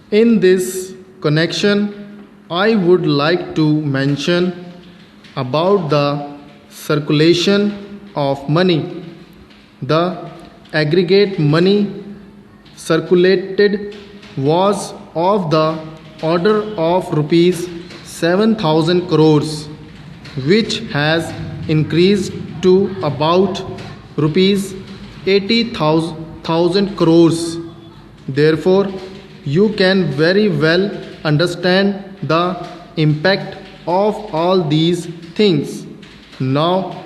In this connection, I would like to mention about the circulation of money. The aggregate money circulated was of the order of rupees 7,000 crores, which has increased to about rupees 80,000 crores. Therefore, you can very well understand the impact of all these things. Now,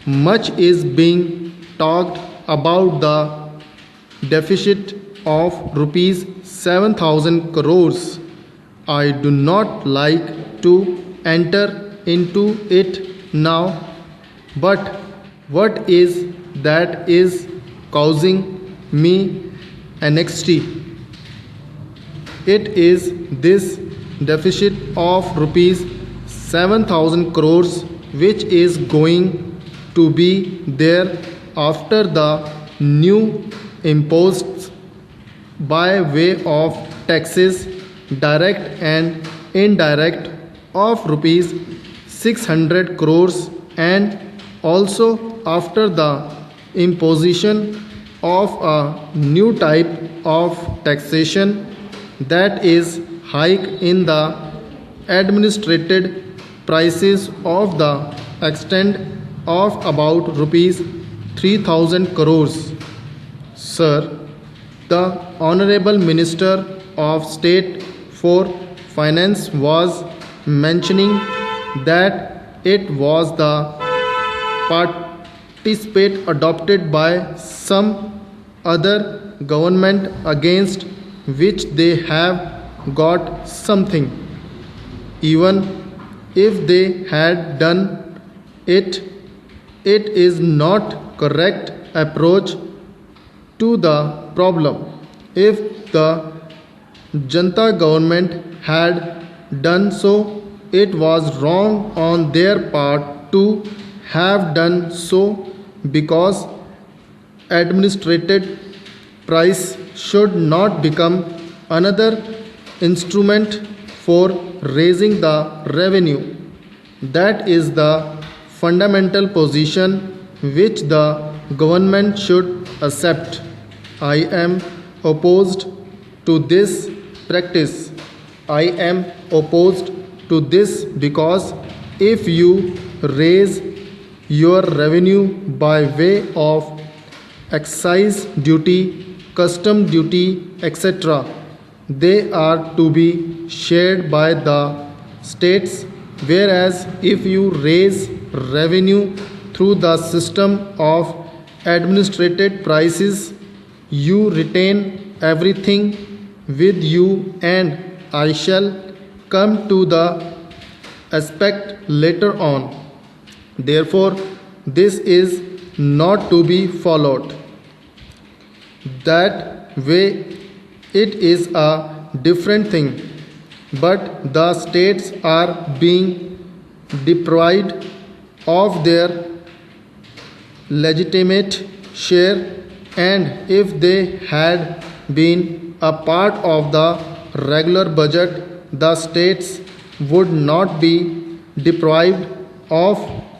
much is being talked about the deficit of rupees 7,000 crores. I do not like to enter into it now, but what is that is causing me anxiety? It is this deficit of rupees 7,000 crores which is going to be there after the new imposts by way of taxes direct and indirect of rupees 600 crores, and also after the imposition of a new type of taxation, that is hike in the administrated prices of the extent of about rupees 3,000 crores. Sir, the Honorable Minister of State for Finance was mentioning that it was the participate adopted by some other government against which they have got something. Even if they had done it, it is not correct approach to the problem. If the Janta government had done so, it was wrong on their part to have done so, because administrated price should not become another instrument for raising the revenue. That is the fundamental position which the government should accept. I am opposed to this practice. I am opposed to this because if you raise your revenue by way of excise duty, custom duty, etc., they are to be shared by the states, whereas if you raise revenue through the system of administrated prices, you retain everything with you, and I shall come to the aspect later on. Therefore, this is not to be followed. That way, it is a different thing, but the states are being deprived of their legitimate share, and if they had been a part of the regular budget, the states would not be deprived of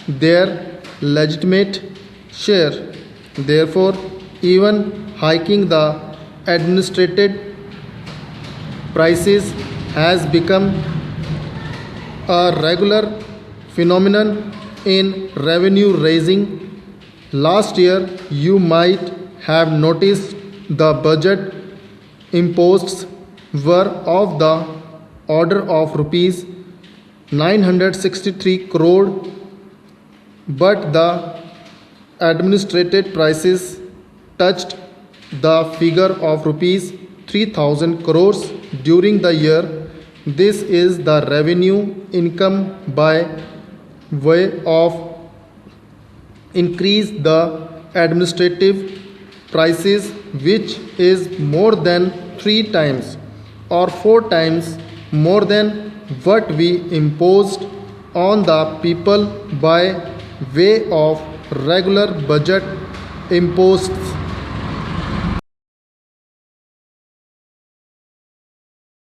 their legitimate share. Therefore, even hiking the administrated prices has become a regular phenomenon in revenue raising. Last year, you might have noticed the budget imposts were of the order of rupees 963 crore, but the administrated prices touched the figure of rupees 3,000 crores during the year. This is the revenue income by way of increase the administrative prices, which is more than 3 times or 4 times more than what we imposed on the people by way of regular budget imposts.